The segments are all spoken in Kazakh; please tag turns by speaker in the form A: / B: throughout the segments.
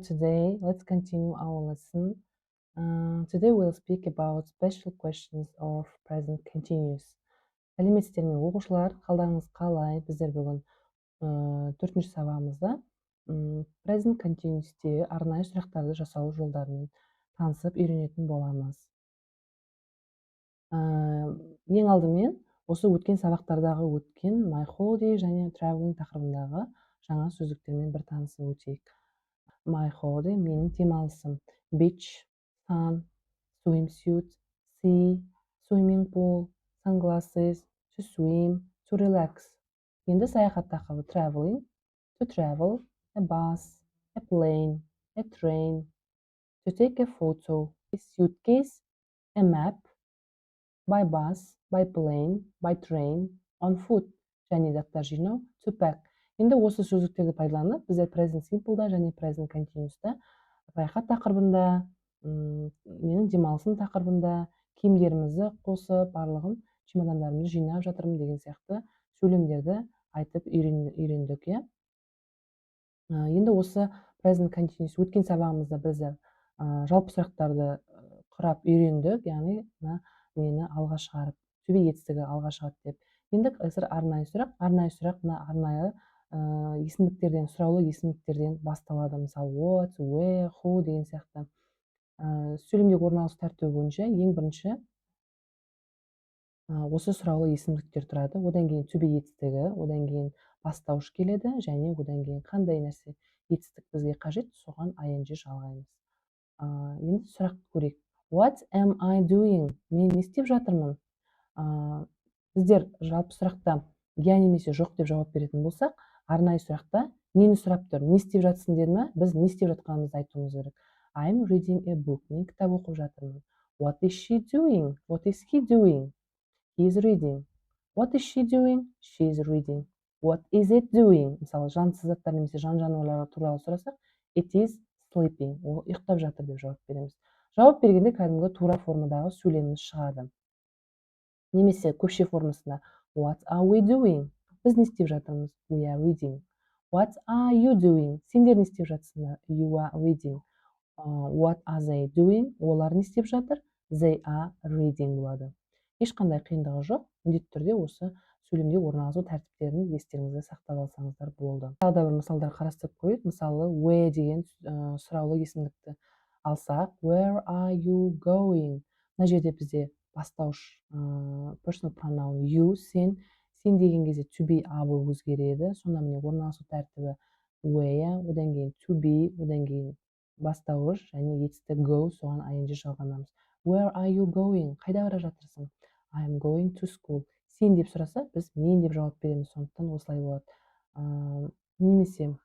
A: today let's continue our lesson. Today we'll speak about special questions of present continuous. Сәлеметсіздер ме оқушылар, қалдарыңыз қалай? Біздер бүгін төртінші сабағымызда present continuous'те арнайы сұрақтарды жасау жолдарымен танысып үйренетін боламыз. Ең алдымен осы өткен сабақтардағы өткен my holiday және traveling тақырыбындағы жаңа сөздіктермен бір танысып өтейік. My holiday менің демалысым. Beach, sun, swimsuit, sea, swimming pool, sunglasses, to swim, to relax. Енді саяхат тақырыбы traveling, to travel, a bus, a plane, a train, to take a photo, a suitcase, a map, by bus, by plane, by train, on foot, және заттар жинау, to pack. Енді осы сөздіктерді пайдаланып, біздер present simple'да және present continuous'та саяхат тақырыбында, менің демалысым тақырыбында киімдерімізді қосып, барлығын чемодандарымызды жинап жатырмын деген сияқты сөйлемдерді айтып үйрендік, иә. Енді осы present continuous өткен сабағымызда біздер жалпы сұрақтарды құрап үйрендік, яғни мені алға шығарып, төбе етістігі алға шығады деп. Енді қазір арнайы сұрақ, арнайы есімдіктерден, сұраулы есімдіктерден басталады. Мысалы, what, where, who деген сияқты. Сөйлемдегі орналасу тәртібі бойынша ең бірінші осы сұраулы есімдіктер тұрады. Одан кейін төбе етістігі, одан кейін бастауыш келеді, және одан кейін қандай нәрсе етістік бізге қажет, соған ing жалғаймыз. Енді сұрақ көрейік. What am I doing? Мен не істеп жатырмын? Біздер жалпы сұрақта я немесе жоқ деп жауап беретін болсақ, арнайы сұрақта нені сұрап тұр? Не істеп жатсың деді ме? Біз не істеп жатқанымызды айтуымыз керек. I'm reading a book. Мен кітап оқып жатырмын. What is she doing? What is he doing? He is reading. What is she doing? She is reading. What is it doing? Мысалы, жансыз заттар немесе жан жануарлар туралы сұрасақ, it is sleeping. Ол ұйықтап жатыр деп жауап береміз. Жауап бергенде кәдімгі тура формадағы сөйлеміміз шығады. Немесе көпше формасында what are we doing? Біз не істеп жатырмыз? We are reading. What are you doing? Сендер не істеп жатсыңдар? You are reading. What are they doing? Олар не істеп жатыр? They are reading болады. Ешқандай қиындығы жоқ. Міндетті түрде осы сөйлемде орналасу тәртіптерін естеріңізде сақтап алсаңыздар болды. Тағы да бір мысалдар қарастырып көрейік. Мысалы, where деген сұраулы есімдікті алсақ, where are you going? Мына жерде бізде бастауыш personal pronoun you, сен деген кезде to be able өзгереді. Сонда міне орналасу тәртібі where, одан кейін to be, одан кейін бастауыш және етістік go, соған ing жалғанамыз. Where are you going? Қайда бара жатырсың? I am going to school. Сен деп сұраса, біз мен деп жауап береміз, сондықтан осылай болады. Немесе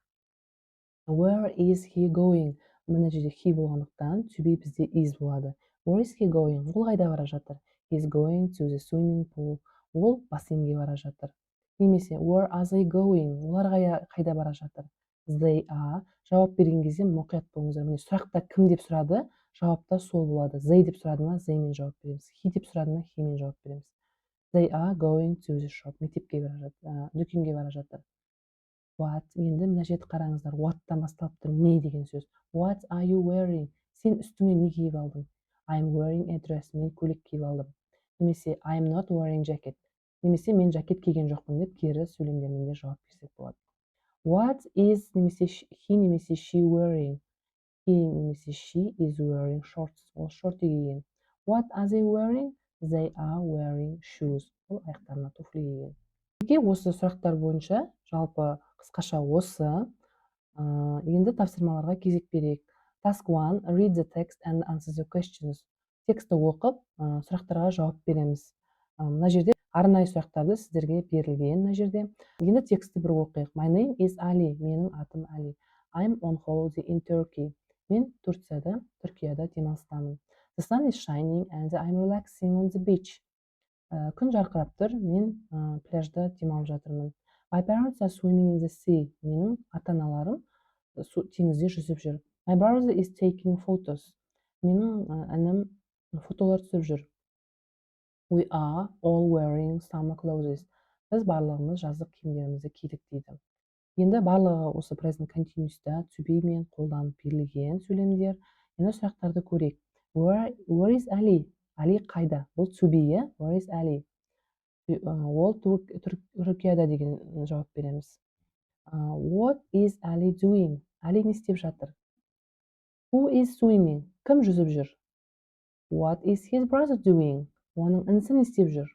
A: where is he going? Мына жерде he болғандықтан to be бізде is болады. Where is he going? Ол қайда бара жатыр? He is going to the swimming pool. Ол бассейнге бара жатыр. Немесе where are they going? Олар қайда бара жатыр? They are. Жауап берген кезде мұқият болыңыздар. Міне сұрақта кім деп сұрады, жауапта сол болады. They деп сұрады ма, they мен жауап береміз. He деп сұрады ма, he мен жауап береміз. They are going to the shop. Мектепке бара жатыр, дүкенге бара жатыр. What? Енді мына жерді қараңыздар. What'тан басталып тұр не деген сөз. What are you wearing? Сен үстіңе не киіп алдың? I'm wearing a dress. Мен көйлек киіп алдым. Немесе I'm not wearing jacket. Немесе мен жакет киген жоқпын деп кері сөйлемдермен де жауап берсек болады. What is немесе he немесе she wearing? He немесе she is wearing shorts. Ол шорты киген. What are they wearing? They are wearing shoes. Ол аяқтарына туфли киген. Осы сұрақтар бойынша жалпы қысқаша осы. Енді тапсырмаларға кезек берейік. Task 1. Read the text and answer the questions. Тексті оқып, сұрақтарға жауап береміз. Мына жерде арнайы сұрақтарды сіздерге берілген мына жерде. Енді тексті бір оқиық. My name is Ali. Менің атым Али. I'm on holiday in Turkey. Мен Түркияда демалыстамын. The sun is shining and I'm relaxing on the beach. Күн жарқырап тұр, мен пляжда демалып жатырмын. My parents are swimming in the sea. Менің ата-аналарым теңізде жүзіп жүр. My brother is taking photos. Менің інім фотолар түсіріп жүр. We are all wearing summer clothes. Біз барлығымыз жаздық киімдерімізді кидік дейді. Енді барлығы осы present continuous'та to be мен қолданып берілген сөйлемдер. Енді сұрақтарды көрейік. Where is Ali? Ali қайда? Бұл to be, иә? Where is Ali? Ол Түркияда деген жауап береміз. What is Ali doing? Ali не істеп жатыр? Who is swimming? Кім жүзіп жүр? What is his brother doing? Оның інісі не істеп жүр?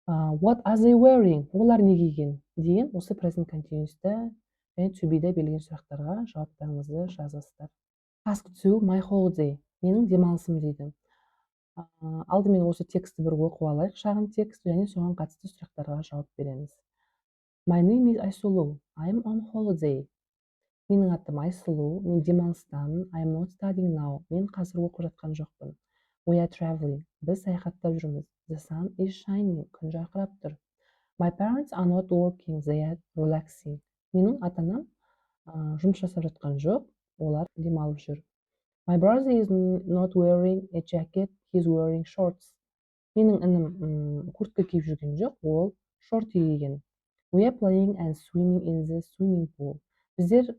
A: What are they wearing? Олар не киген? Деген осы present continuous'та және to be'де берілген сұрақтарға жауаптарыңызды жазасыздар. Task 2, my holiday. Менің демалысым дейді. Алдымен осы текстті бір оқып алайық, шағын текст, және соған қатысты сұрақтарға жауап береміз. My name is Айсұлу. I'm on holiday. Менің атым Айсұлу, мен демалыстамын. I'm not studying now. Мен қазір оқып жатқан жоқпын. We are traveling. Біз саяхаттап жүрміз. The sun is shining. Күн жарқырап тұр. My parents are not working. They are relaxing. Менің ата-анам жұмыс жасап жатқан жоқ, олар демалып жүр. My brother is not wearing a jacket. He's wearing shorts. Менің інім куртка киіп жүрген жоқ, ол шорти киген. We are playing and swimming in the swimming pool. Біздер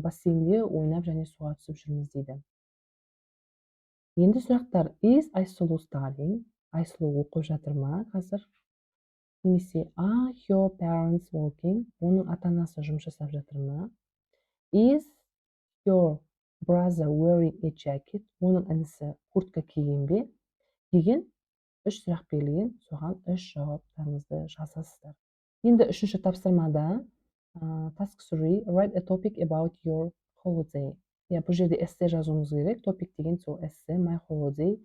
A: бассейнде ойнап және суға түсіп жүрміз дейді. Енді сұрақтар. Is Айсұлу studying? Айсұлу оқып жатыр ма қазір? Немесе are your parents working? Оның ата-анасы жұмыс жасап жатыр ма? Is your brother wearing a jacket? Оның інісі куртка киген бе? Деген 3 сұрақ берілген, соған 3 жауаптарыңызды жазасыздар. Енді үшінші тапсырмада task 3, write a topic about your holiday. Бұл жерде эссе жазуымыз керек. Topic деген сол эссе, my holiday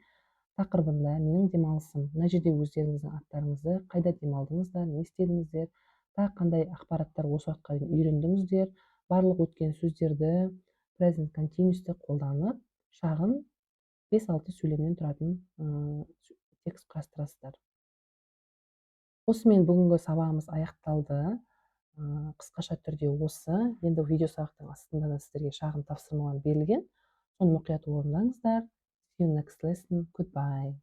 A: тақырыбында менің демалысым. Мына жерде өздеріңіздің аттарыңызды, қайда демалдыңыздар, не істедіңіздер, тағы қандай ақпараттар осы уақытқа дейін үйрендіңіздер, барлық өткен сөздерді present continuous'ты қолданып, шағын 5-6 сөйлемнен тұратын текст құрастырасыздар. Осымен бүгінгі сабағымыз аяқталды. Қысқаша түрде осы. Енді видео сабақтың астында да сіздерге шағын тапсырмалар берілген. Соны мұқият орындаңыздар. See you next lesson. Goodbye.